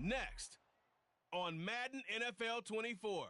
Next on Madden NFL 24.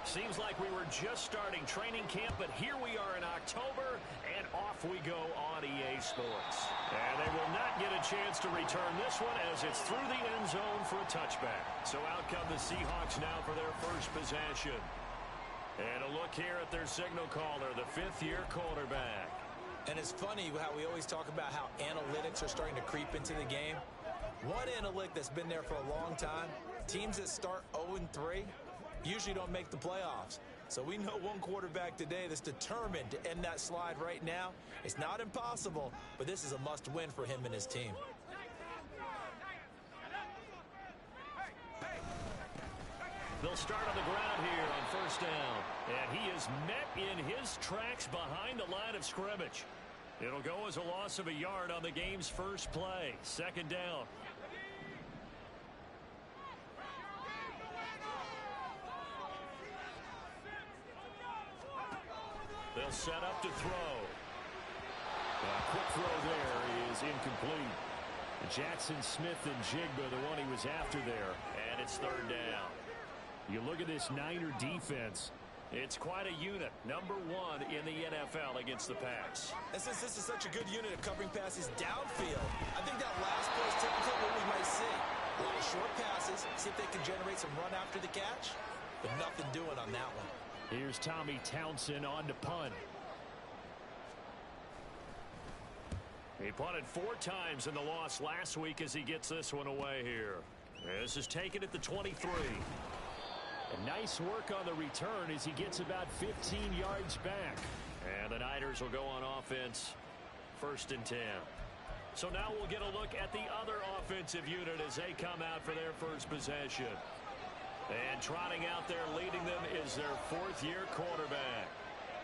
Seems like we were just starting training camp, but here we are in October, and off we go on EA Sports. And they will not get a chance to return this one as it's through the end zone for a touchback. So out come the Seahawks now for their first possession. And a look here at their signal caller, the fifth-year quarterback. And it's funny how we always talk about how analytics are starting to creep into the game. One analytic that's been there for a long time, teams that start 0-3, usually don't make the playoffs. So we know one quarterback today that's determined to end that slide right now. It's not impossible, but this is a must-win for him and his team. They'll start on the ground here on first down. And he is met in his tracks behind the line of scrimmage. It'll go as a loss of a yard on the game's first play. Second down. They'll set up to throw. A quick throw there is incomplete. Jackson Smith and Jigba, the one he was after there. And it's third down. You look at this Niner defense. It's quite a unit. Number one in the NFL against the pass. And since this is such a good unit of covering passes downfield, I think that last play is typically what we might see. A lot of short passes, see if they can generate some run after the catch, but nothing doing on that one. Here's Tommy Townsend on to punt. He punted 4 times in the loss last week as he gets this one away here. This is taken at the 23. And nice work on the return as he gets about 15 yards back. And the Niners will go on offense, 1st and 10. So now we'll get a look at the other offensive unit as they come out for their first possession. And trotting out there leading them is their 4th-year quarterback.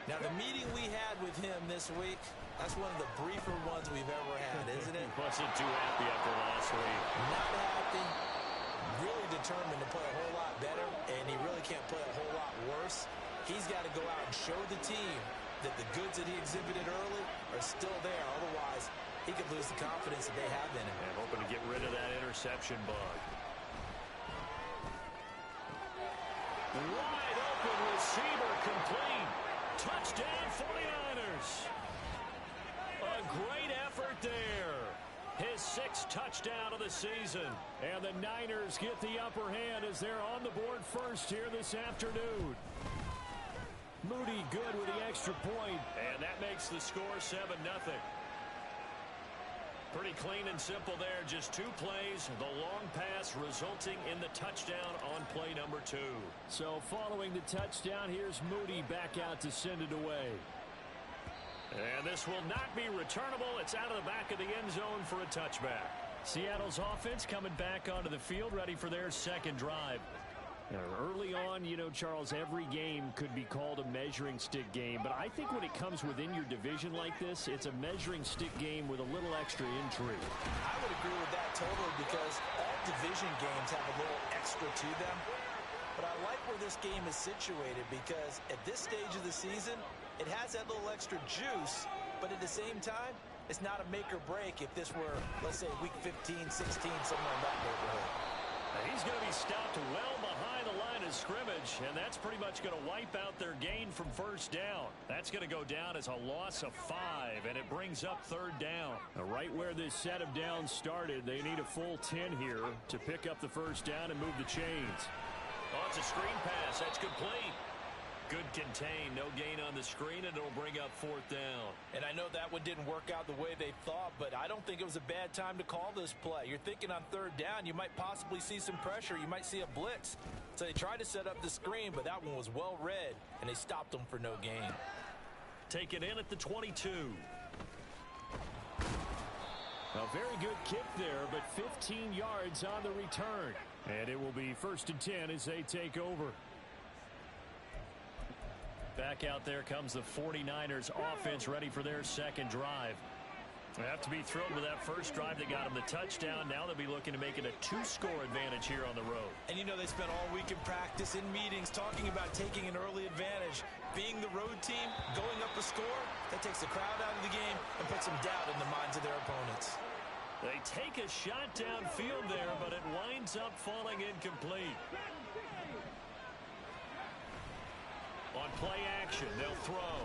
Now, the meeting we had with him this week, that's one of the briefer ones we've ever had, isn't it? He wasn't too happy after last week. Not happy. Really determined to play a whole lot better, and he really can't play a whole lot worse. He's got to go out and show the team that the goods that he exhibited early are still there. Otherwise, he could lose the confidence that they have in him. And hoping to get rid of that interception bug. Wide open receiver complete. Touchdown 49ers. A great effort there. His 6th touchdown of the season. And the Niners get the upper hand as they're on the board first here this afternoon. Moody good with the extra point. And that makes the score 7-0. Pretty clean and simple there. Just 2 plays. The long pass resulting in the touchdown on play number 2. So following the touchdown, here's Moody back out to send it away. And this will not be returnable. It's out of the back of the end zone for a touchback. Seattle's offense coming back onto the field, ready for their second drive. Early on, you know, Charles, every game could be called a measuring stick game. But I think when it comes within your division like this, it's a measuring stick game with a little extra intrigue. I would agree with that totally because all division games have a little extra to them. But I like where this game is situated because at this stage of the season, it has that little extra juice. But at the same time, it's not a make or break if this were, let's say, week 15, 16, somewhere in that neighborhood. He's going to be stopped well behind the line of scrimmage, and that's pretty much going to wipe out their gain from first down. That's going to go down as a loss of 5, and it brings up third down. Right where this set of downs started, they need a full 10 here to pick up the first down and move the chains. Oh, it's a screen pass. That's complete. Good contain. No gain on the screen, and it'll bring up 4th down. And I know that one didn't work out the way they thought, but I don't think it was a bad time to call this play. You're thinking on 3rd down, you might possibly see some pressure. You might see a blitz. So they tried to set up the screen, but that one was well read, and they stopped them for no gain. Take it in at the 22. A very good kick there, but 15 yards on the return. And it will be 1st and 10 as they take over. Back out there comes the 49ers offense ready for their second drive. They have to be thrilled with that first drive that got them the touchdown. Now they'll be looking to make it a 2-score advantage here on the road. And you know they spent all week in practice, in meetings, talking about taking an early advantage. Being the road team, going up a score, that takes the crowd out of the game and puts some doubt in the minds of their opponents. They take a shot downfield there, but it winds up falling incomplete. On play action, they'll throw.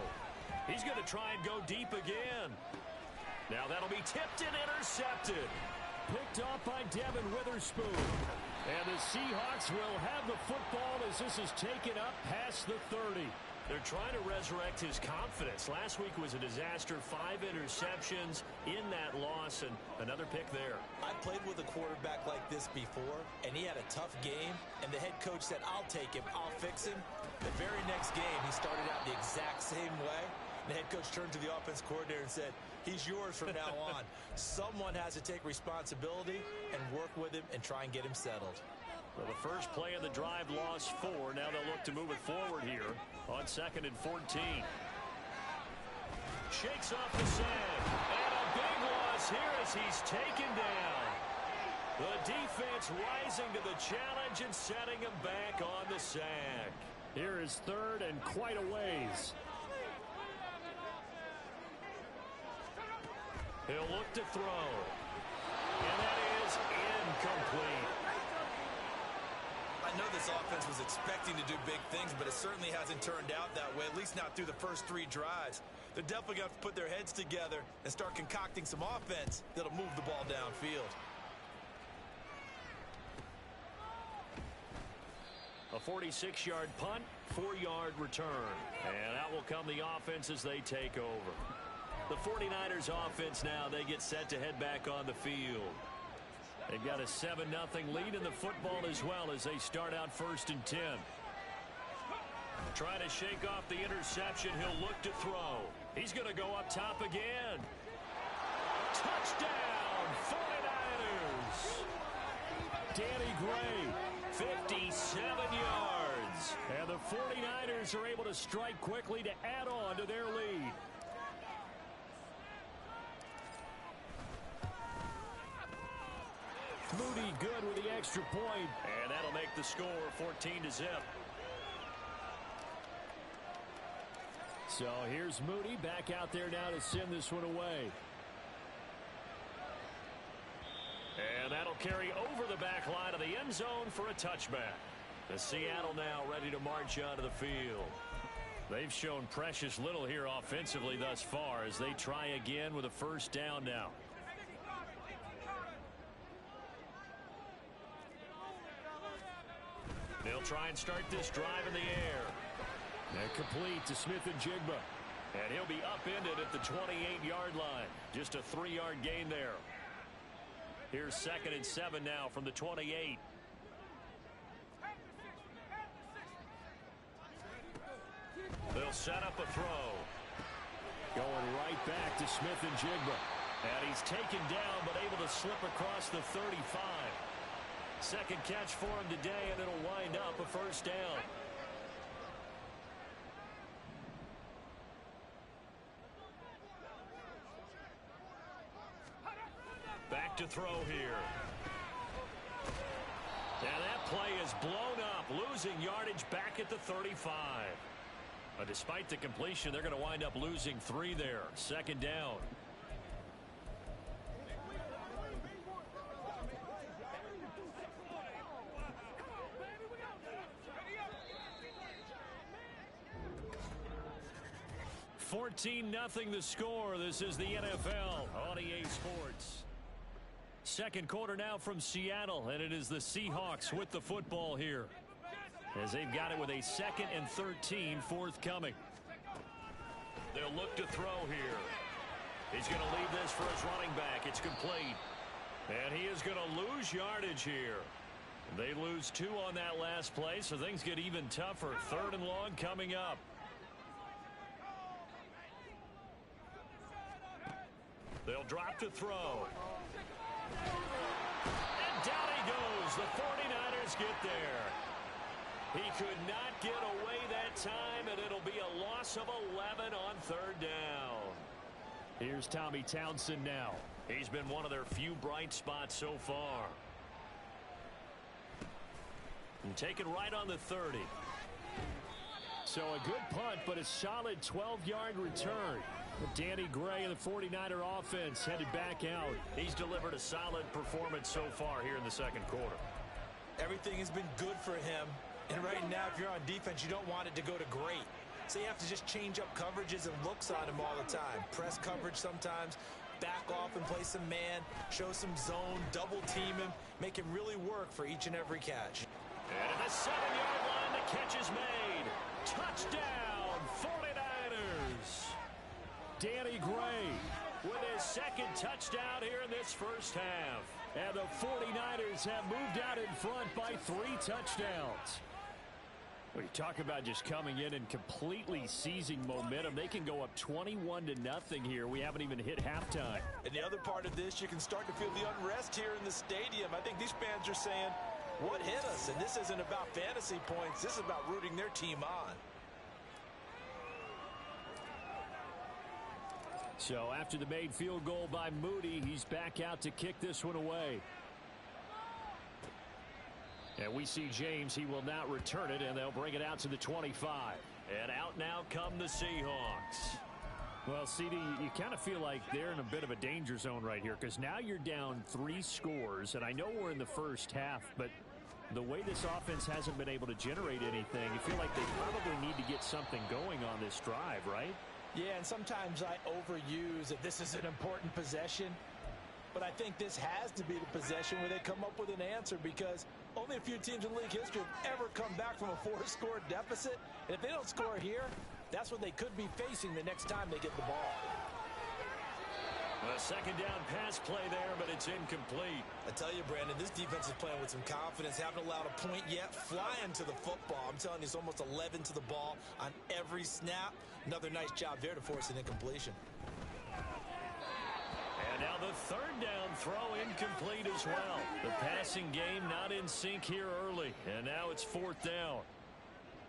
He's going to try and go deep again. Now that'll be tipped and intercepted. Picked off by Devin Witherspoon. And the Seahawks will have the football as this is taken up past the 30. They're trying to resurrect his confidence. Last week was a disaster. 5 interceptions in that loss, and another pick there. I played with a quarterback like this before, and he had a tough game, and the head coach said, I'll take him, I'll fix him. The very next game, he started out the exact same way. The head coach turned to the offense coordinator and said, he's yours from now on. Someone has to take responsibility and work with him and try and get him settled. Well, the first play of the drive lost 4. Now they'll look to move it forward here on 2nd and 14. Shakes off the sand. And a big loss here as he's taken down. The defense rising to the challenge and setting him back on the sack. Here is 3rd and quite a ways. He'll look to throw. And that is incomplete. I know this offense was expecting to do big things, but it certainly hasn't turned out that way, at least not through the first 3 drives. They're definitely going to have to put their heads together and start concocting some offense that'll move the ball downfield. A 46-yard punt, 4-yard return. And out will come the offense as they take over. The 49ers offense now, they get set to head back on the field. They've got a 7-0 lead in the football as well as they start out 1st and 10. Trying to shake off the interception. He'll look to throw. He's going to go up top again. Touchdown, 49ers. Danny Gray, 57 yards. And the 49ers are able to strike quickly to add on to their lead. Moody good with the extra point. And that'll make the score 14-0. So here's Moody back out there now to send this one away. And that'll carry over the back line of the end zone for a touchback. The Seattle now ready to march onto the field. They've shown precious little here offensively thus far as they try again with a 1st down now. They'll try and start this drive in the air. And complete to Smith-Njigba. And he'll be upended at the 28-yard line. Just a 3-yard gain there. Here's 2nd and 7 now from the 28. They'll set up a throw. Going right back to Smith-Njigba. And he's taken down but able to slip across the 35. Second catch for him today, and it'll wind up a 1st down. Back to throw here. And that play is blown up, losing yardage back at the 35. But despite the completion, they're going to wind up losing 3 there. 2nd down. (14-0) the score. This is the NFL on EA Sports. Second quarter now from Seattle, and it is the Seahawks with the football here as they've got it with a 2nd and 13 forthcoming. They'll look to throw here. He's going to leave this for his running back. It's complete. And he is going to lose yardage here. They lose 2 on that last play, so things get even tougher. 3rd and long coming up. They'll drop to throw. And down he goes. The 49ers get there. He could not get away that time, and it'll be a loss of 11 on 3rd down. Here's Tommy Townsend now. He's been one of their few bright spots so far. And taken right on the 30. So a good punt, but a solid 12-yard return. Danny Gray and the 49er offense headed back out. He's delivered a solid performance so far here in the second quarter. Everything has been good for him. And right now, if you're on defense, you don't want it to go to great. So you have to just change up coverages and looks on him all the time. Press coverage sometimes, back off and play some man, show some zone, double team him, make him really work for each and every catch. And at the 7-yard line, the catch is made. Touchdown, 49ers. Danny Gray with his second touchdown here in this first half. And the 49ers have moved out in front by 3 touchdowns. Well, you talk about just coming in and completely seizing momentum. They can go up 21-0 here. We haven't even hit halftime. And the other part of this, you can start to feel the unrest here in the stadium. I think these fans are saying, what hit us? And this isn't about fantasy points. This is about rooting their team on. So after the made field goal by Moody, he's back out to kick this one away. And we see James. He will not return it, and they'll bring it out to the 25. And out now come the Seahawks. Well, CD, you kind of feel like they're in a bit of a danger zone right here because now you're down 3 scores, and I know we're in the first half, but the way this offense hasn't been able to generate anything, you feel like they probably need to get something going on this drive, right? Yeah, and sometimes I overuse that this is an important possession. But I think this has to be the possession where they come up with an answer because only a few teams in league history have ever come back from a 4-score deficit. And if they don't score here, that's what they could be facing the next time they get the ball. A second down pass play there, but it's incomplete. I tell you, Brandon, this defense is playing with some confidence. Haven't allowed a point yet. Flying to the football. I'm telling you, it's almost 11 to the ball on every snap. Another nice job there to force an incompletion. And now the third down throw incomplete as well. The passing game not in sync here early. And now it's 4th down.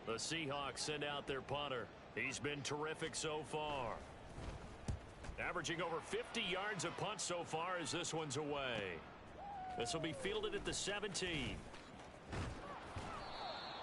The Seahawks send out their punter. He's been terrific so far. Averaging over 50 yards a punt so far as this one's away. This will be fielded at the 17.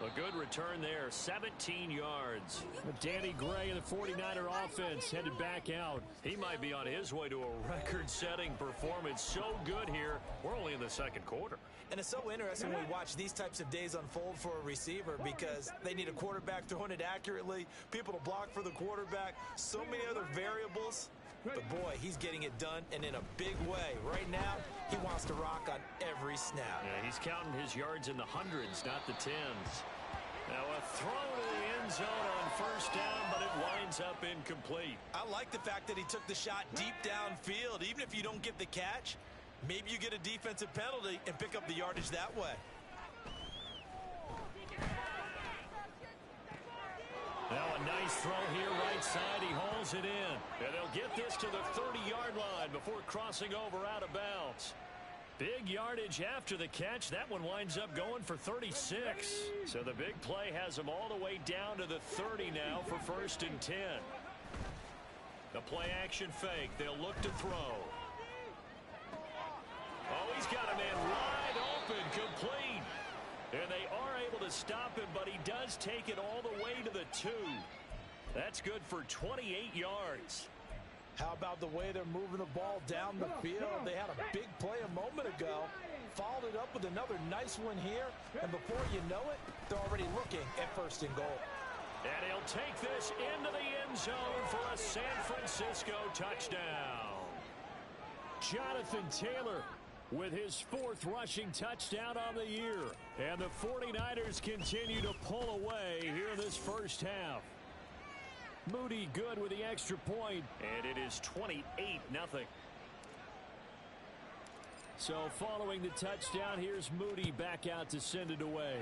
A good return there, 17 yards. Danny Gray and the 49er offense headed back out. He might be on his way to a record-setting performance. So good here. We're only in the second quarter. And it's so interesting when we watch these types of days unfold for a receiver because they need a quarterback throwing it accurately, people to block for the quarterback, so many other variables. But, boy, he's getting it done and in a big way. Right now, he wants to rock on every snap. Yeah, he's counting his yards in the hundreds, not the tens. Now a throw to the end zone on first down, but it winds up incomplete. I like the fact that he took the shot deep downfield. Even if you don't get the catch, maybe you get a defensive penalty and pick up the yardage that way. Now a nice throw here right side. He hauls it in. And they'll get this to the 30-yard line before crossing over out of bounds. Big yardage after the catch. That one winds up going for 36. So the big play has them all the way down to the 30 now for 1st and 10. The play action fake. They'll look to throw. Oh, he's got a man wide open, complete. And they are able to stop him, but he does take it all the way to the 2. That's good for 28 yards. How about the way they're moving the ball down the field? They had a big play a moment ago. Followed it up with another nice one here. And before you know it, they're already looking at 1st and goal. And he'll take this into the end zone for a San Francisco touchdown. Jonathan Taylor with his 4th rushing touchdown on the year. And the 49ers continue to pull away here in this first half. Moody good with the extra point. And it is 28-0. So following the touchdown, here's Moody back out to send it away.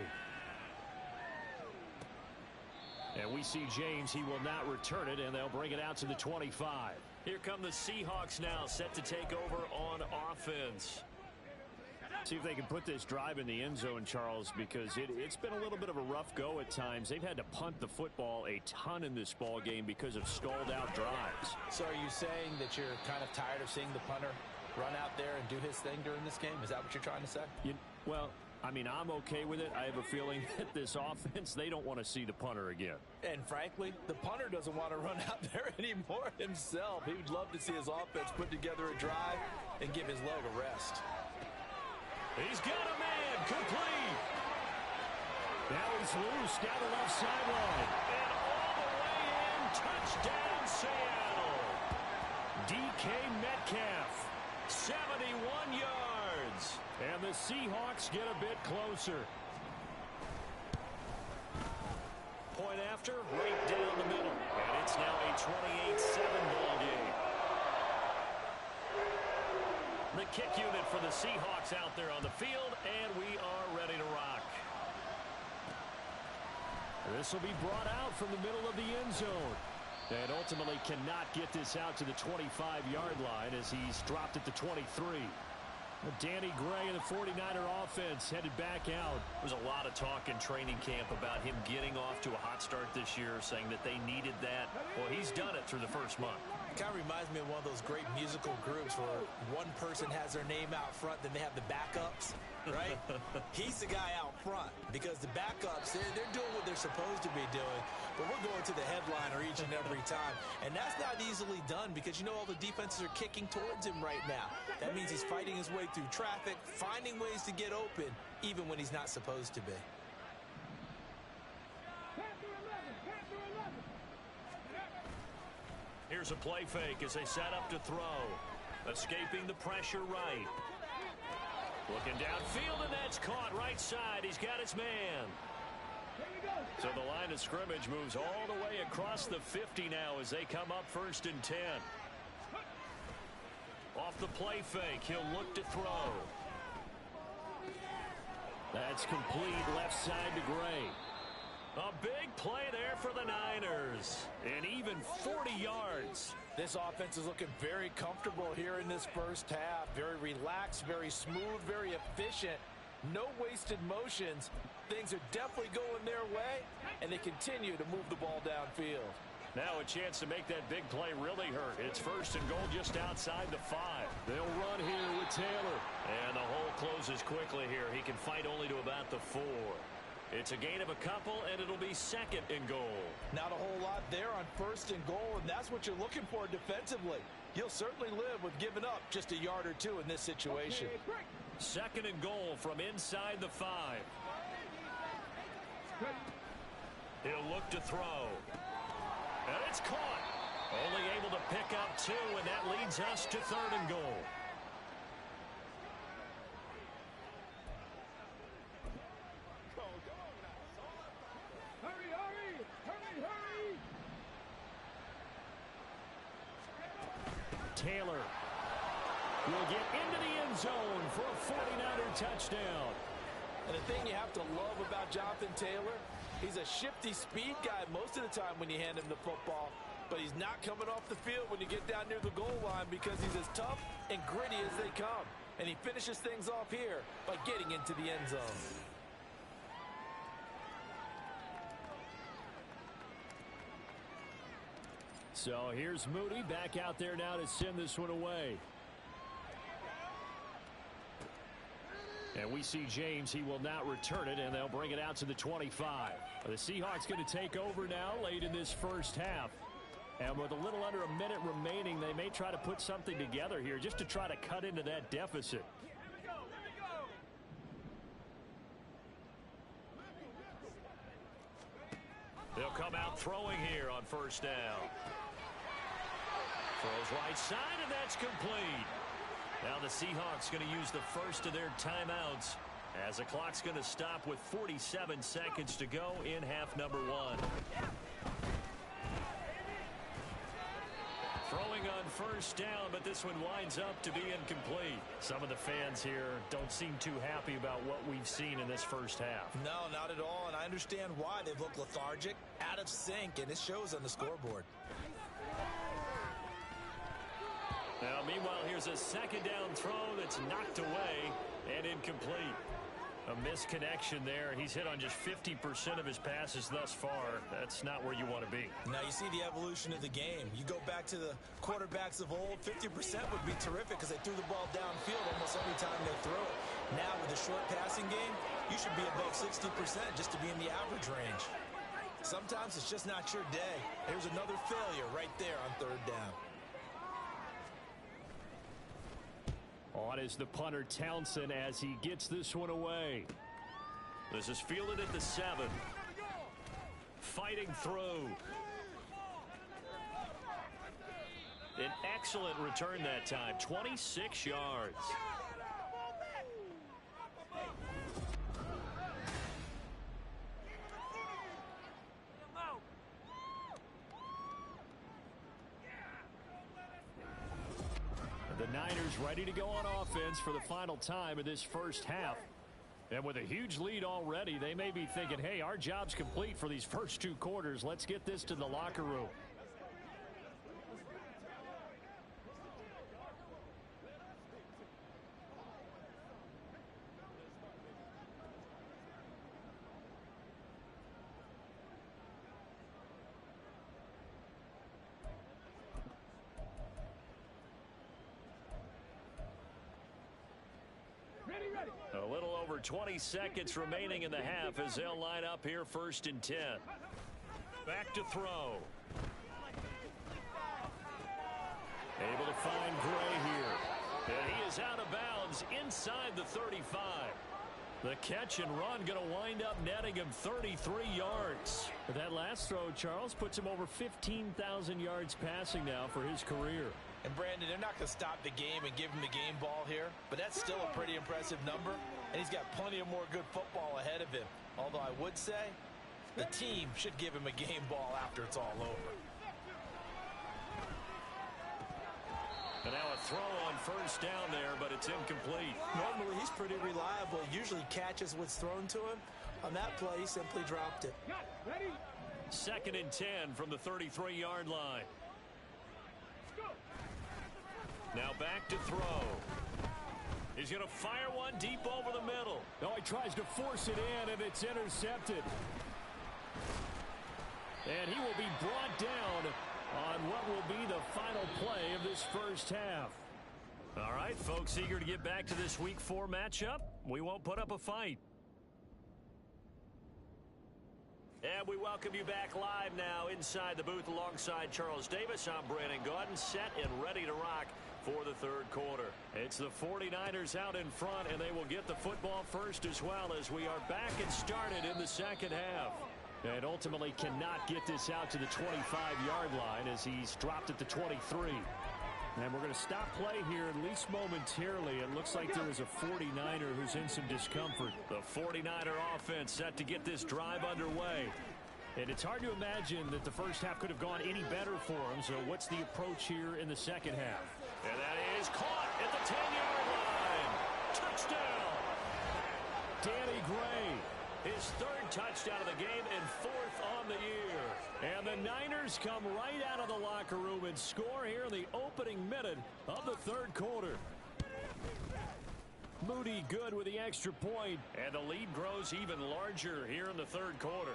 And we see James. He will not return it, and they'll bring it out to the 25. Here come the Seahawks now, set to take over on offense. See if they can put this drive in the end zone, Charles, because it's been a little bit of a rough go at times. They've had to punt the football a ton in this ball game because of stalled-out drives. So are you saying that you're kind of tired of seeing the punter run out there and do his thing during this game? Is that what you're trying to say? Well, I mean, I'm okay with it. I have a feeling that this offense, they don't want to see the punter again. And frankly, the punter doesn't want to run out there anymore himself. He would love to see his offense put together a drive and give his leg a rest. He's got a man, complete. Now he's loose down the left sideline. And all the way in, touchdown Seattle. DK Metcalf, 71 yards. And the Seahawks get a bit closer. Point after, right down the middle. And it's now a 28-7 ball game. The kick unit for the Seahawks out there on the field, and we are ready to rock. This will be brought out from the middle of the end zone. And ultimately cannot get this out to the 25-yard line as he's dropped at the 23. Danny Gray and the 49er offense headed back out. There's a lot of talk in training camp about him getting off to a hot start this year, saying that they needed that. Well, he's done it through the first month. It kind of reminds me of one of those great musical groups where one person has their name out front, then they have the backups, right? He's the guy out front because the backups, they're doing what they're supposed to be doing, but we're going to the headliner each and every time. And that's not easily done because, you know, all the defenses are kicking towards him right now. That means he's fighting his way through traffic, finding ways to get open, even when he's not supposed to be. Here's a play fake as they set up to throw. Escaping the pressure right. Looking downfield, and that's caught right side. He's got his man. So the line of scrimmage moves all the way across the 50 now as they come up 1st and 10. Off the play fake, he'll look to throw. That's complete left side to Gray. A big play there for the Niners. And even 40 yards. This offense is looking very comfortable here in this first half. Very relaxed, very smooth, very efficient. No wasted motions. Things are definitely going their way, and they continue to move the ball downfield. Now a chance to make that big play really hurt. It's 1st and goal just outside the 5. They'll run here with Taylor. And the hole closes quickly here. He can fight only to about the 4. It's a gain of a couple, and it'll be 2nd and goal. Not a whole lot there on 1st and goal, and that's what you're looking for defensively. You'll certainly live with giving up just a yard or two in this situation. 2nd and goal from inside the 5. He'll look to throw. And it's caught. Only able to pick up 2, and that leads us to 3rd and goal. Taylor will get into the end zone for a 49er touchdown. And the thing you have to love about Jonathan Taylor, he's a shifty speed guy most of the time when you hand him the football, but he's not coming off the field when you get down near the goal line because he's as tough and gritty as they come. And he finishes things off here by getting into the end zone. So here's Moody back out there now to send this one away. And we see James. He will not return it, and they'll bring it out to the 25. The Seahawks going to take over now late in this first half. And with a little under a minute remaining, they may try to put something together here just to try to cut into that deficit. They'll come out throwing here on 1st down. Throws right side, and that's complete. Now the Seahawks going to use the first of their timeouts as the clock's going to stop with 47 seconds to go in half number 1. Throwing on 1st down, but this one winds up to be incomplete. Some of the fans here don't seem too happy about what we've seen in this first half. No, not at all, and I understand why. They've looked lethargic, out of sync, and it shows on the scoreboard. Now, meanwhile, here's a 2nd down throw that's knocked away, And incomplete. A misconnection there. He's hit on just 50% of his passes thus far. That's not where you want to be. Now you see the evolution of the game. You go back to the quarterbacks of old, 50% would be terrific because they threw the ball downfield almost every time they threw it. Now with the short passing game, you should be above 60% just to be in the average range. Sometimes it's just not your day. Here's another failure right there on third down. On is the punter Townsend as he gets this one away. This is fielded at the 7. Fighting through. An excellent return that time. 26 yards. The Niners ready to go on offense for the final time of this first half. And with a huge lead already, they may be thinking, hey, our job's complete for these first 2 quarters. Let's get this to the locker room. A little over 20 seconds remaining in the half as they'll line up here 1st and 10. Back to throw. Able to find Gray here. And he is out of bounds inside the 35. The catch and run going to wind up netting him 33 yards. That last throw, Charles, puts him over 15,000 yards passing now for his career. And Brandon, they're not going to stop the game and give him the game ball here, but that's still a pretty impressive number, and he's got plenty of more good football ahead of him. Although I would say the team should give him a game ball after it's all over. And now a throw on 1st down there, but it's incomplete. Normally he's pretty reliable. Usually catches what's thrown to him. On that play, he simply dropped it. 2nd and 10 from the 33-yard line. Now back to throw. He's going to fire one deep over the middle. Oh, he tries to force it in, and it's intercepted. And he will be brought down on what will be the final play of this first half. All right, folks, eager to get back to this Week 4 matchup. We won't put up a fight. And we welcome you back live now inside the booth alongside Charles Davis. I'm Brandon Gaudin, set and ready to rock for the 3rd quarter. It's the 49ers out in front, and they will get the football first as well as we are back and started in the 2nd half. And ultimately cannot get this out to the 25-yard line as he's dropped at the 23. And we're going to stop play here at least momentarily. It looks like there is a 49er who's in some discomfort. The 49er offense set to get this drive underway. And it's hard to imagine that the first half could have gone any better for him. So what's the approach here in the 2nd half? And that is caught at the 10-yard line. Touchdown! Danny Gray, his 3rd touchdown of the game and 4th on the year. And the Niners come right out of the locker room and score here in the opening minute of the 3rd quarter. Moody good with the extra point, and the lead grows even larger here in the 3rd quarter.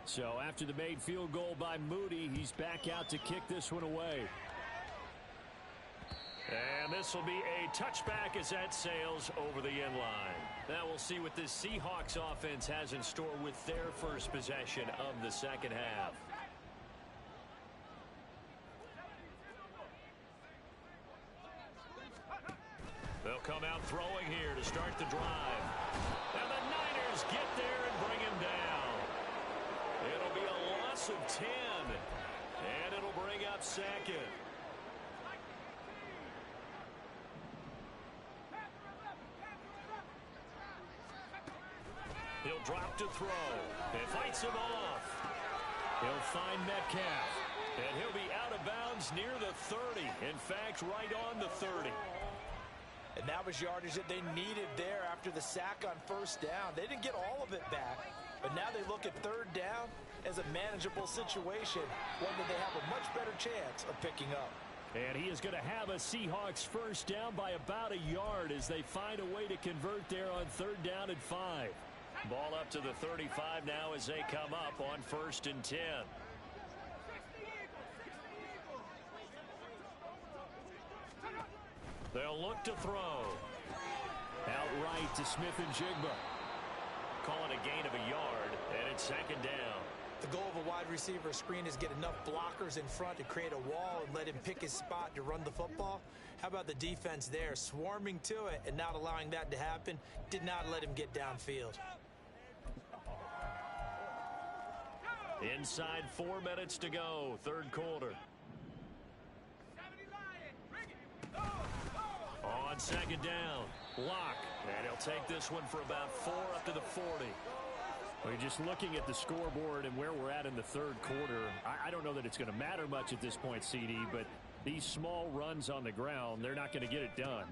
So after the made field goal by Moody, he's back out to kick this one away. And this will be a touchback as that sails over the end line. Now we'll see what this Seahawks offense has in store with their first possession of the 2nd half. They'll come out throwing here to start the drive. And the Niners get there and bring him down. It'll be a loss of 10. And it'll bring up 2nd. He'll drop to throw. And fights him off. He'll find Metcalf. And he'll be out of bounds near the 30. In fact, right on the 30. And that was yardage that they needed there after the sack on 1st down. They didn't get all of it back, but now they look at 3rd down as a manageable situation, one that they have a much better chance of picking up. And he is going to have a Seahawks first down by about a yard as they find a way to convert there on 3rd down and 5. Ball up to the 35 now as they come up on 1st and 10. They'll look to throw. Outright to Smith-Njigba. Calling a gain of a yard, and it's 2nd down. The goal of a wide receiver screen is get enough blockers in front to create a wall and let him pick his spot to run the football. How about the defense there, swarming to it and not allowing that to happen? Did not let him get downfield. Inside 4 minutes to go, 3rd quarter. On 2nd down, Locke, and he'll take this one for about 4 up to the 40. Well, you're just looking at the scoreboard and where we're at in the 3rd quarter. I don't know that it's going to matter much at this point, CD, but these small runs on the ground, they're not going to get it done.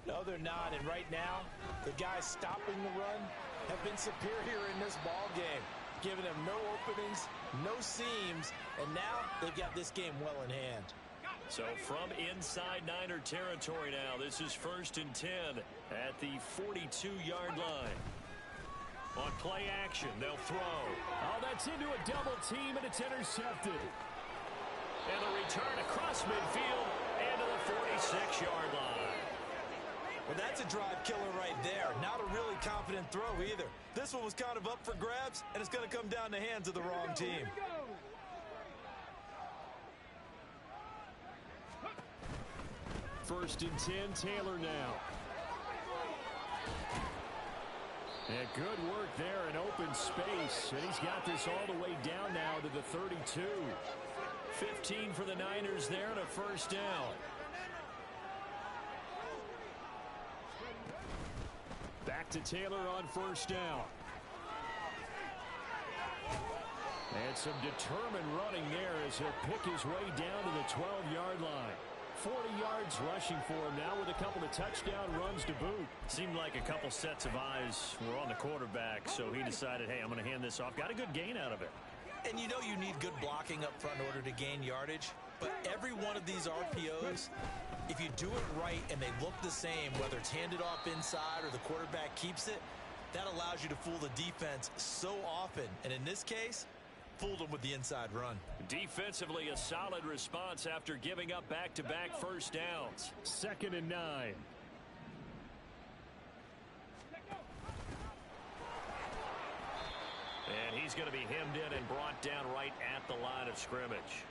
No, they're not, and right now, the guys stopping the run have been superior in this ball game, giving them no openings, no seams, and now they've got this game well in hand. So from inside Niner territory now, this is 1st and 10 at the 42-yard line. On play action, they'll throw. Oh, that's into a double team, and it's intercepted. And the return across midfield and to the 46-yard line. Well, that's a drive killer right there. Not a really confident throw either. This one was kind of up for grabs, and it's going to come down the hands of the wrong team. 1st and 10, Taylor now. And good work there in open space. And he's got this all the way down now to the 32. 15 for the Niners there and a 1st down. Back to Taylor on 1st down. And some determined running there as he'll pick his way down to the 12-yard line. 40 yards rushing for him now with a couple of touchdown runs to boot. Seemed like a couple sets of eyes were on the quarterback, so he decided, hey, I'm going to hand this off. Got a good gain out of it. And you know you need good blocking up front in order to gain yardage, but every one of these RPOs, if you do it right and they look the same, whether it's handed off inside or the quarterback keeps it, that allows you to fool the defense so often. And in this case, fooled them with the inside run. Defensively, a solid response after giving up back-to-back 1st downs. 2nd and 9. And he's going to be hemmed in and brought down right at the line of scrimmage.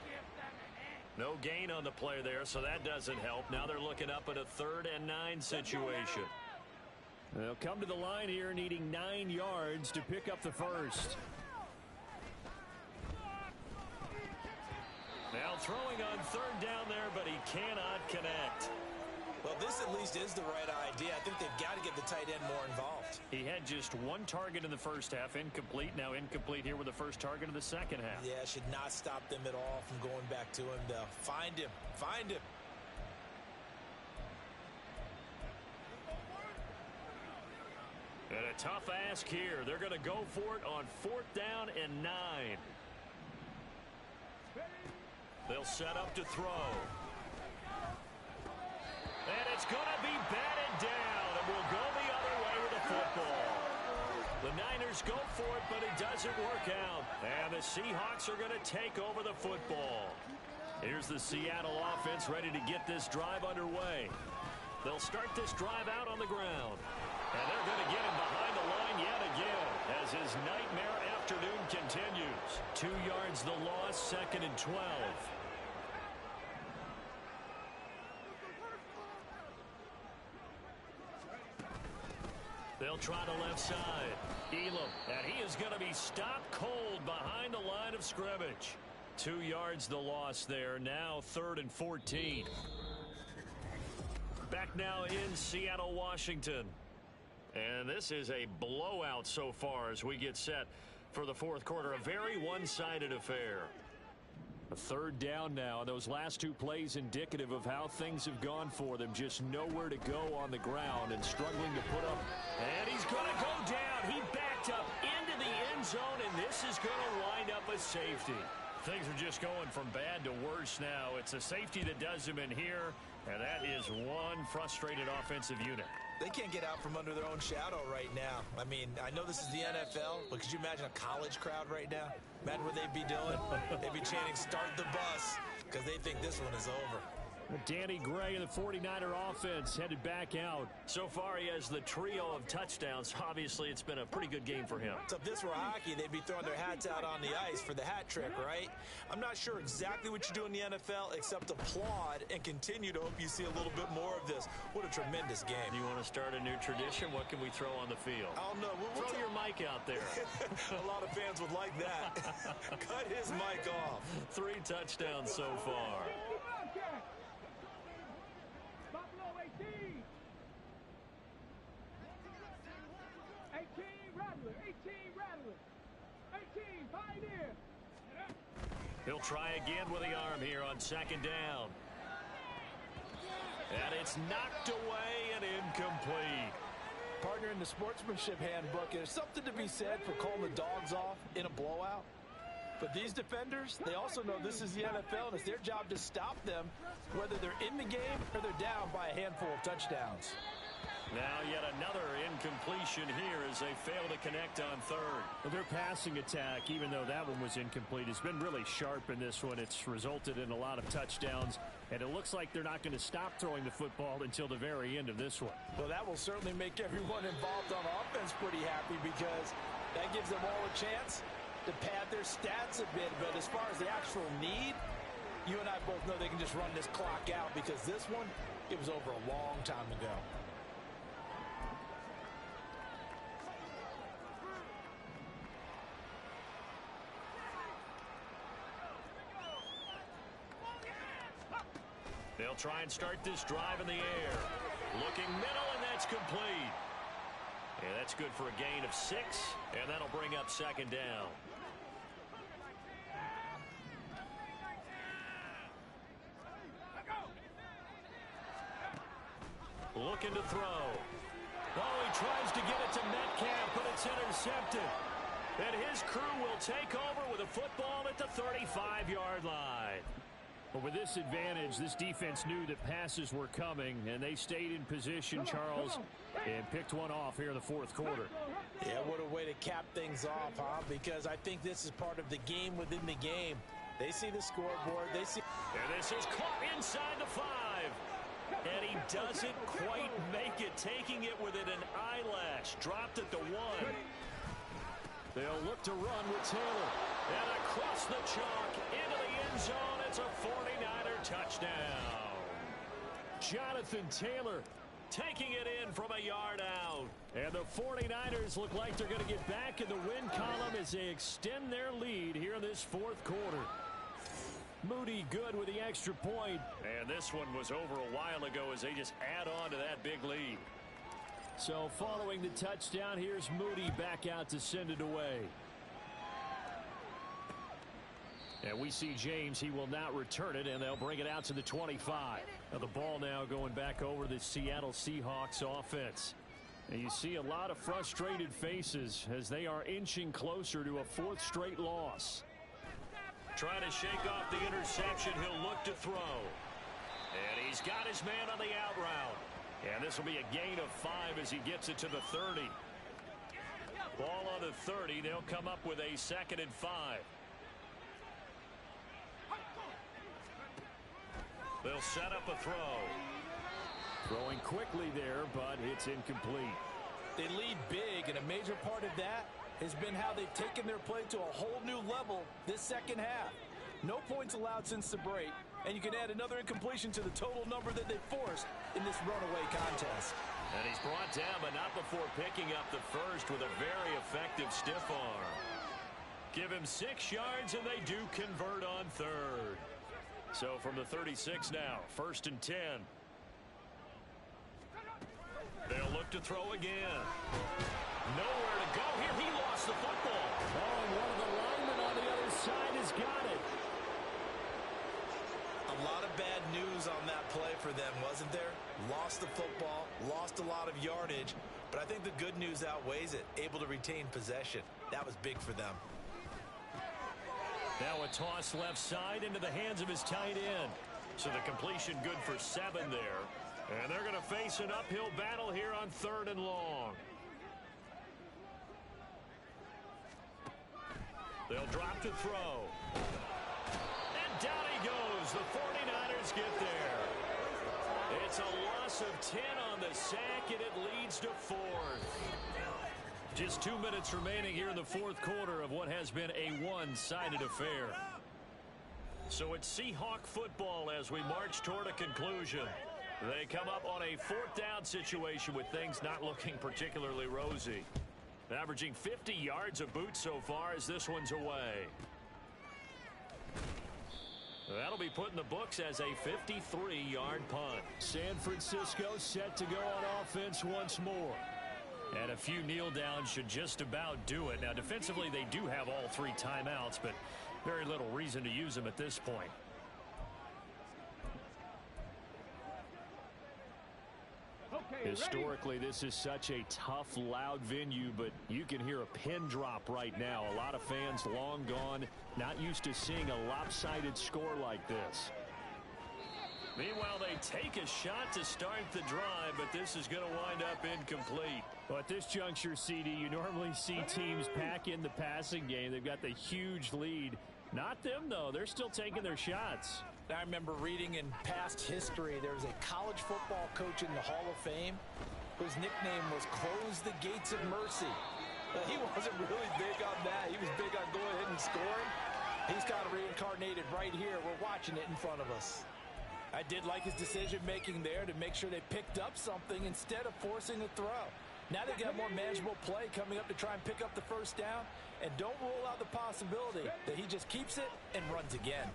No gain on the play there, so that doesn't help. Now they're looking up at a 3rd and 9 situation. They'll come to the line here needing 9 yards to pick up the 1st. Now throwing on 3rd down there, but he cannot connect. Well, this at least is the right idea. I think they've got to get the tight end more involved. He had just 1 target in the 1st half, incomplete. Now incomplete here with the 1st target of the 2nd half. Yeah, should not stop them at all from going back to him, though. Find him. Find him. And a tough ask here. They're going to go for it on 4th down and 9. They'll set up to throw. And it's going to be batted down, and we'll go the other way with the football. The Niners go for it, but it doesn't work out. And the Seahawks are going to take over the football. Here's the Seattle offense ready to get this drive underway. They'll start this drive out on the ground. And they're going to get him behind the line yet again as his nightmare afternoon continues. 2 yards the loss, 2nd and 12. They'll try the left side. Elam, and he is going to be stopped cold behind the line of scrimmage. 2 yards the loss there. Now 3rd and 14. Back now in Seattle, Washington. And this is a blowout so far as we get set for the 4th quarter. A very one-sided affair. A 3rd down now. Those last 2 plays indicative of how things have gone for them. Just nowhere to go on the ground and struggling to put up. And he's going to go down. He backed up into the end zone, and this is going to wind up a safety. Things are just going from bad to worse now. It's a safety that does them in here, and that is one frustrated offensive unit. They can't get out from under their own shadow right now. I mean, I know this is the NFL, but could you imagine a college crowd right now? Imagine what they'd be doing. They'd be chanting, "Start the bus," because they think this one is over. Danny Gray and the 49er offense headed back out. So far, he has the trio of touchdowns. Obviously, it's been a pretty good game for him. So if this were hockey, they'd be throwing their hats out on the ice for the hat trick, right? I'm not sure exactly what you do in the NFL except applaud and continue to hope you see a little bit more of this. What a tremendous game. You want to start a new tradition? What can we throw on the field? I don't know. We'll throw your mic out there. A lot of fans would like that. Cut his mic off. 3 touchdowns so far. He'll try again with the arm here on second down. And it's knocked away and incomplete. Partner, in the sportsmanship handbook, there's something to be said for calling the dogs off in a blowout. But these defenders, they also know this is the NFL, and it's their job to stop them, whether they're in the game or they're down by a handful of touchdowns. Now yet another incompletion here as they fail to connect on third. Well, their passing attack, even though that one was incomplete, has been really sharp in this one. It's resulted in a lot of touchdowns, and it looks like they're not going to stop throwing the football until the very end of this one. Well, that will certainly make everyone involved on offense pretty happy because that gives them all a chance to pad their stats a bit. But as far as the actual need, you and I both know they can just run this clock out because this one, it was over a long time ago. They'll try and start this drive in the air. Looking middle, and that's complete. And that's good for a gain of 6, and that'll bring up second down. Looking to throw. Oh, he tries to get it to Metcalf, but it's intercepted. And his crew will take over with a football at the 35-yard line. But with this advantage, this defense knew that passes were coming, and they stayed in position, Charles, and picked one off here in the fourth quarter. Yeah, what a way to cap things off, huh? Because I think this is part of the game within the game. They see the scoreboard. They see. And this is caught inside the 5. And he doesn't quite make it, taking it within an eyelash. Dropped at the 1. They'll look to run with Taylor. And across the chalk into the end zone. It's a 49er touchdown. Jonathan Taylor taking it in from a yard out. And the 49ers look like they're going to get back in the win column as they extend their lead here in this fourth quarter. Moody good with the extra point. And this one was over a while ago as they just add on to that big lead. So following the touchdown, here's Moody back out to send it away. And we see James. He will not return it, and they'll bring it out to the 25. Now the ball now going back over the Seattle Seahawks offense. And you see a lot of frustrated faces as they are inching closer to a 4th straight loss. Trying to shake off the interception. He'll look to throw. And he's got his man on the out route. And this will be a gain of 5 as he gets it to the 30. Ball on the 30. They'll come up with a 2nd and 5. They'll set up a throw. Throwing quickly there, but it's incomplete. They lead big, and a major part of that has been how they've taken their play to a whole new level this second half. No points allowed since the break, and you can add another incompletion to the total number that they forced in this runaway contest. And he's brought down, but not before picking up the first with a very effective stiff arm. Give him 6 yards, and they do convert on third. So from the 36 now, 1st and 10. They'll look to throw again. Nowhere to go here. He lost the football. Oh, and one of the linemen on the other side has got it. A lot of bad news on that play for them, wasn't there? Lost the football, lost a lot of yardage, but I think the good news outweighs it. Able to retain possession. That was big for them. Now a toss left side into the hands of his tight end. So the completion good for 7 there. And they're going to face an uphill battle here on 3rd and long. They'll drop to throw. And down he goes. The 49ers get there. It's a loss of 10 on the sack, and it leads to 4th. Just 2 minutes remaining here in the 4th quarter of what has been a one-sided affair. So it's Seahawk football as we march toward a conclusion. They come up on a 4th down situation with things not looking particularly rosy. Averaging 50 yards a boot so far as this one's away. That'll be put in the books as a 53-yard punt. San Francisco set to go on offense once more. And a few kneel downs should just about do it. Now, defensively, they do have all 3 timeouts, but very little reason to use them at this point. Historically, this is such a tough, loud venue, but you can hear a pin drop right now. A lot of fans long gone, not used to seeing a lopsided score like this. Meanwhile, they take a shot to start the drive, but this is going to wind up incomplete. Well, at this juncture, CD, you normally see teams pack in the passing game. They've got the huge lead. Not them, though. They're still taking their shots. I remember reading in past history, there was a college football coach in the Hall of Fame whose nickname was Close the Gates of Mercy. He wasn't really big on that. He was big on going ahead and scoring. He's got it reincarnated right here. We're watching it in front of us. I did like his decision-making there to make sure they picked up something instead of forcing a throw. Now they got more manageable play coming up to try and pick up the 1st down, and don't rule out the possibility that he just keeps it and runs again.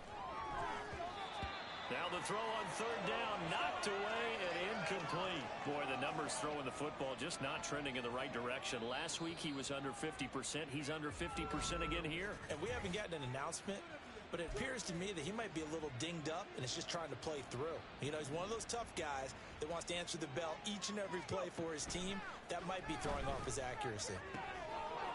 Now the throw on 3rd down, knocked away and incomplete. Boy, the numbers throwing the football just not trending in the right direction. Last week he was under 50%. He's under 50% again here. And we haven't gotten an announcement, but it appears to me that he might be a little dinged up and is just trying to play through. You know, he's one of those tough guys that wants to answer the bell each and every play for his team. That might be throwing off his accuracy.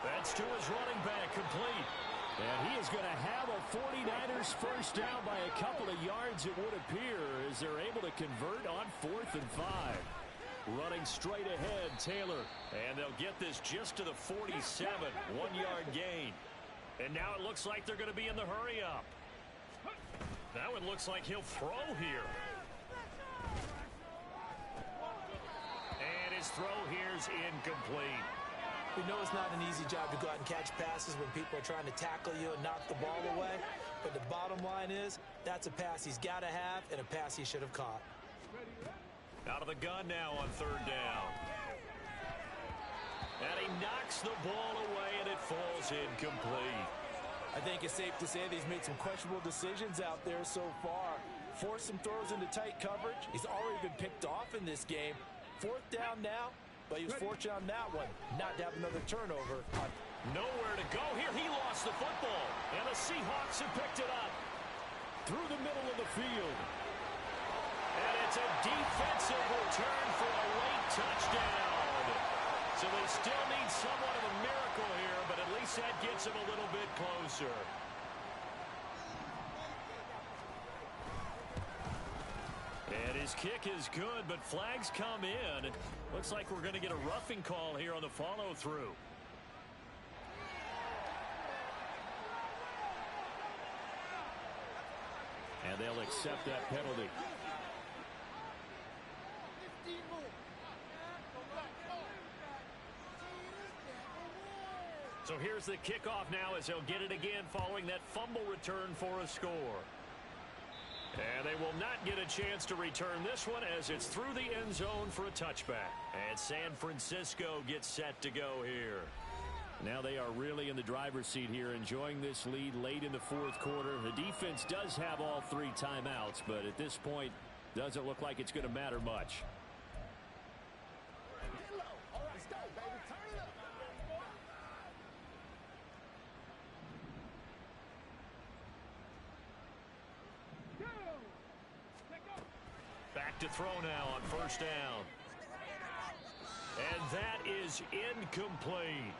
That's to his running back, complete. And he is going to have a 49ers 1st down by a couple of yards, it would appear, as they're able to convert on 4th and 5. Running straight ahead, Taylor. And they'll get this just to the 47, 1-yard gain. And now it looks like they're going to be in the hurry-up. Now it looks like he'll throw here. And his throw here's incomplete. We know it's not an easy job to go out and catch passes when people are trying to tackle you and knock the ball away. But the bottom line is, that's a pass he's got to have and a pass he should have caught. Out of the gun now on 3rd down. And he knocks the ball away, and it falls incomplete. I think it's safe to say that he's made some questionable decisions out there so far. Forced some throws into tight coverage. He's already been picked off in this game. 4th down now. But he was fortunate on that one, not to have another turnover. Nowhere to go here. He lost the football. And the Seahawks have picked it up through the middle of the field. And it's a defensive return for a late touchdown. So they still need somewhat of a miracle here, but at least that gets him a little bit closer. And his kick is good, but flags come in. Looks like we're going to get a roughing call here on the follow-through. And they'll accept that penalty. So here's the kickoff now as they'll get it again following that fumble return for a score. And they will not get a chance to return this one as it's through the end zone for a touchback. And San Francisco gets set to go here. Now they are really in the driver's seat here, enjoying this lead late in the 4th quarter. The defense does have all 3 timeouts, but at this point, doesn't look like it's going to matter much. Back to throw now on 1st down. And that is incomplete.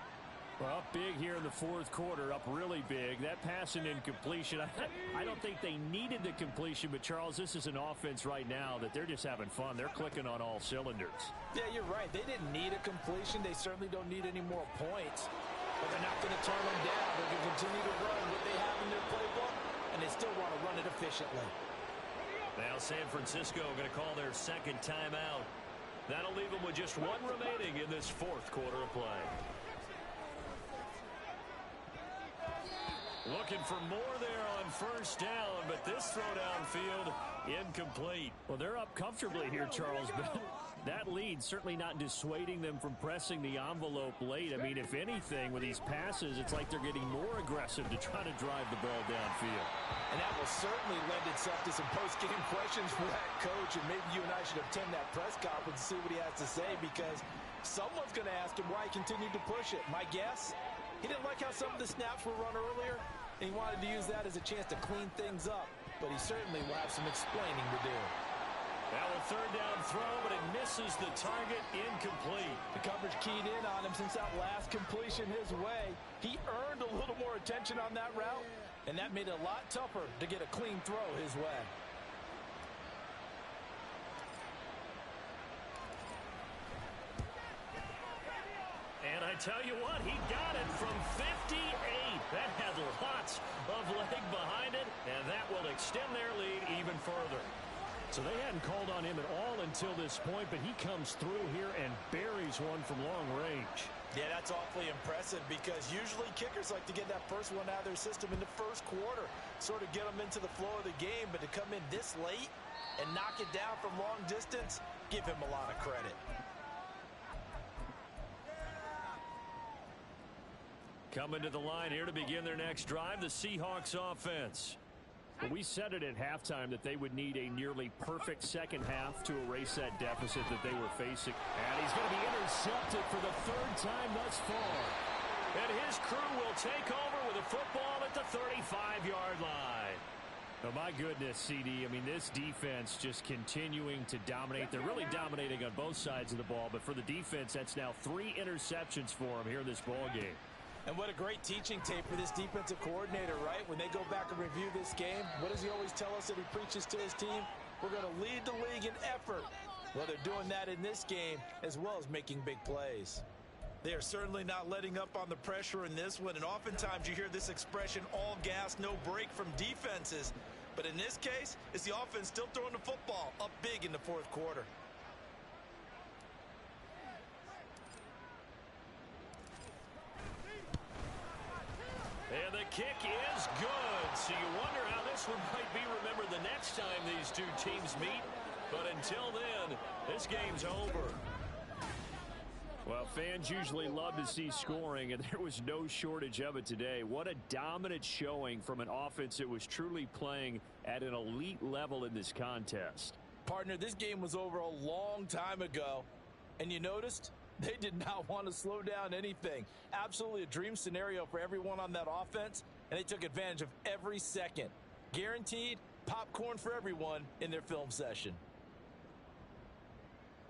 Well, up big here in the fourth quarter, up really big. That pass and incompletion, I don't think they needed the completion, but Charles, this is an offense right now that they're just having fun. They're clicking on all cylinders. Yeah, you're right. They didn't need a completion. They certainly don't need any more points. But they're not going to turn them down. They're going to continue to run what they have in their playbook, and they still want to run it efficiently. Now San Francisco going to call their second timeout. That'll leave them with just one remaining in this fourth quarter of play. Looking for more there on first down, but this throw downfield incomplete. Well, they're up comfortably here, Charles, but that lead certainly not dissuading them from pressing the envelope late. I mean, if anything, with these passes, it's like they're getting more aggressive to try to drive the ball downfield. And that will certainly lend itself to some post-game questions for that coach, and maybe you and I should attend that press conference and see what he has to say, because someone's going to ask him why he continued to push it. My guess? He didn't like how some of the snaps were run earlier, and he wanted to use that as a chance to clean things up. But he certainly will have some explaining to do. Now a third down throw, but it misses the target, incomplete. The coverage keyed in on him since that last completion his way. He earned a little more attention on that route, and that made it a lot tougher to get a clean throw his way. And I tell you what, he got it from 58. That had lots of leg behind it, and that will extend their lead even further. So they hadn't called on him at all until this point, but he comes through here and buries one from long range. Yeah, that's awfully impressive, because usually kickers like to get that first one out of their system in the first quarter, sort of get them into the flow of the game, but to come in this late and knock it down from long distance, give him a lot of credit. Coming to the line here to begin their next drive, the Seahawks offense. Well, we said it at halftime that they would need a nearly perfect second half to erase that deficit that they were facing. And he's going to be intercepted for the third time thus far. And his crew will take over with a football at the 35-yard line. Oh, my goodness, CD. I mean, this defense just continuing to dominate. They're really dominating on both sides of the ball. But for the defense, that's now 3 interceptions for them here in this ball game. And what a great teaching tape for this defensive coordinator, right? When they go back and review this game, what does he always tell us that he preaches to his team? We're going to lead the league in effort. Well, they're doing that in this game, as well as making big plays. They are certainly not letting up on the pressure in this one, and oftentimes you hear this expression, all gas, no break from defenses. But in this case, it's the offense still throwing the football up big in the fourth quarter. And the kick is good. So you wonder how this one might be remembered the next time these two teams meet. But until then, this game's over. Well, fans usually love to see scoring, and there was no shortage of it today. What a dominant showing from an offense that was truly playing at an elite level in this contest. Partner, this game was over a long time ago, and you noticed they did not want to slow down anything. Absolutely a dream scenario for everyone on that offense, and they took advantage of every second. Guaranteed popcorn for everyone in their film session.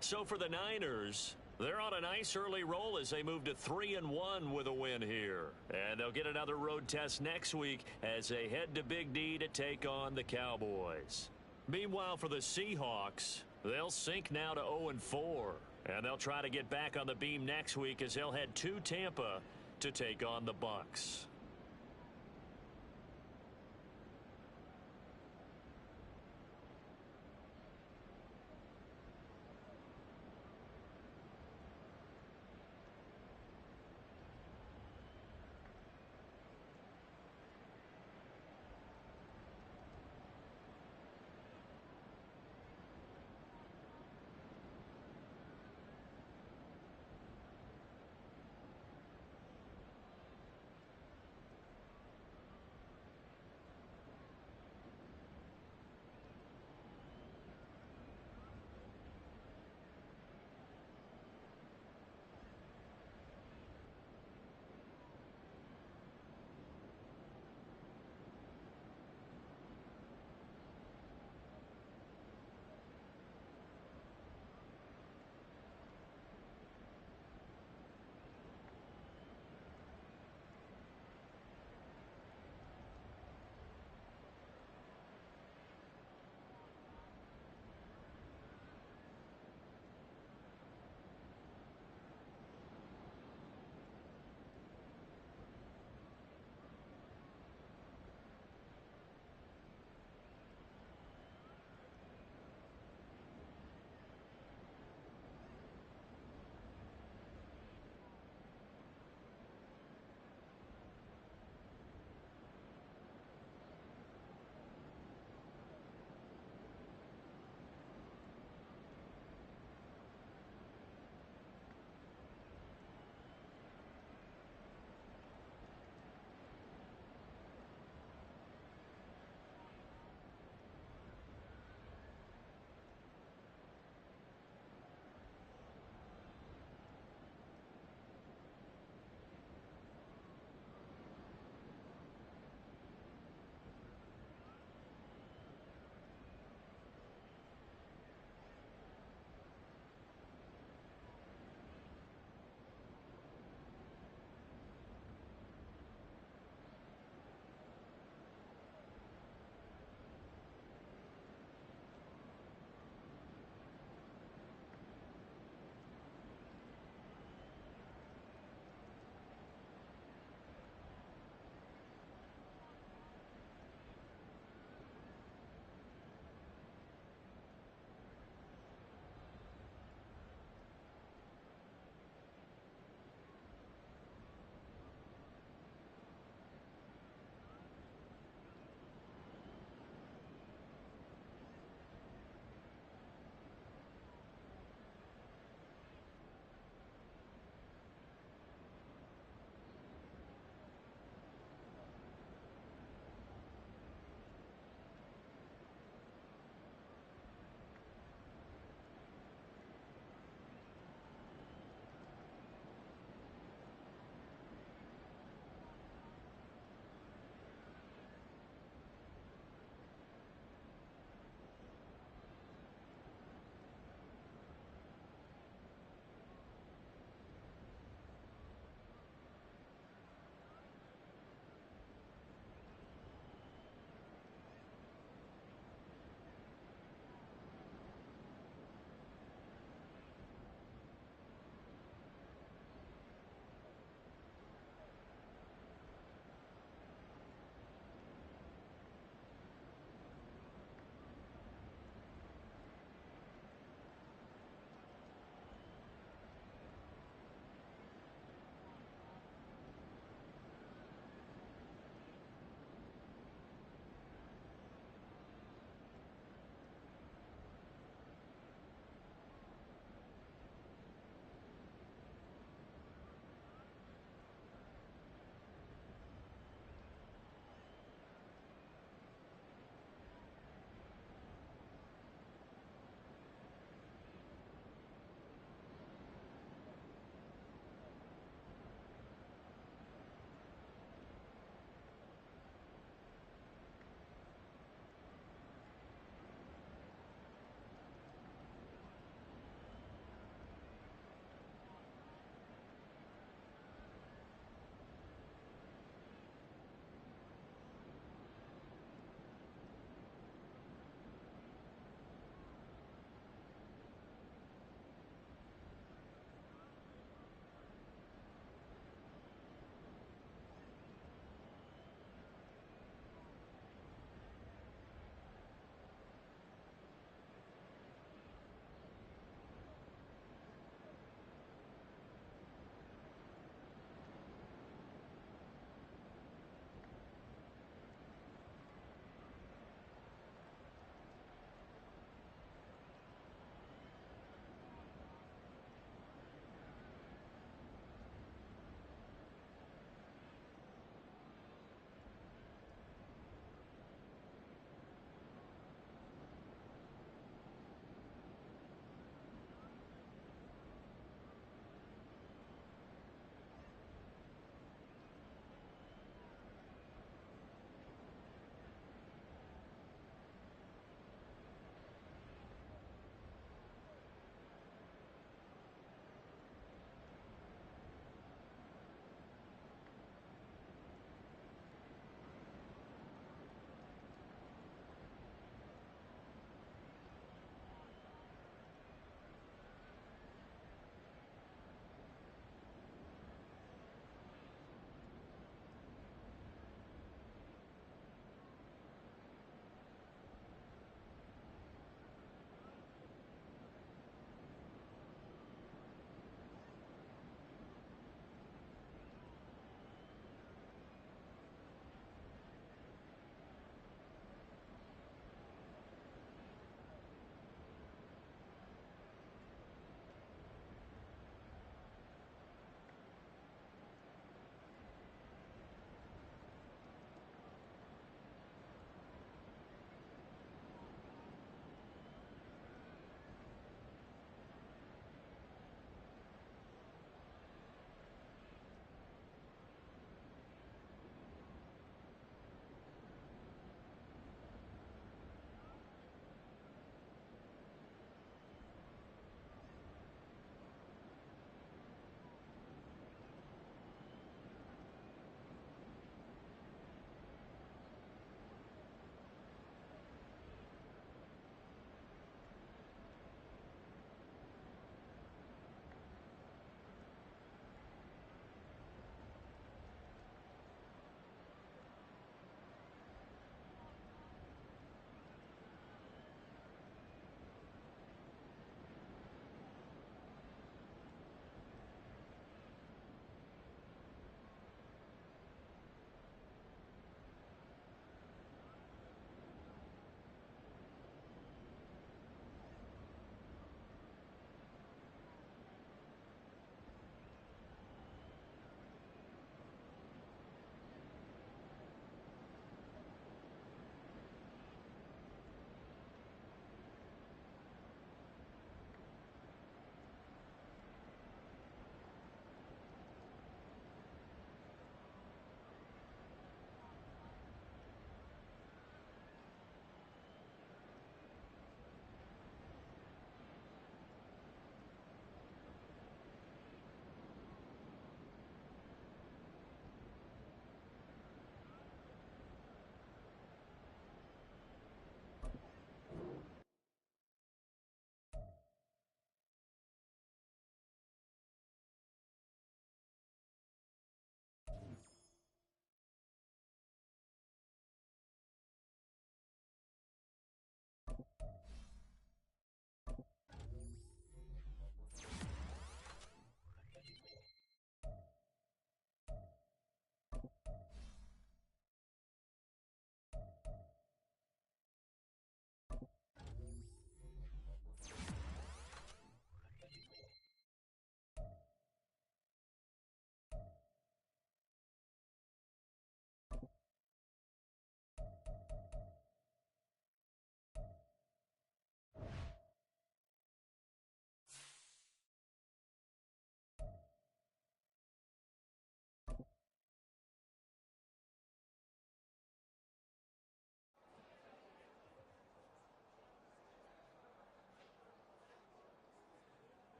So for the Niners, they're on a nice early roll as they move to 3-1 with a win here. And they'll get another road test next week as they head to Big D to take on the Cowboys. Meanwhile, for the Seahawks, they'll sink now to 0-4. And they'll try to get back on the beam next week as they'll head to Tampa to take on the Bucs.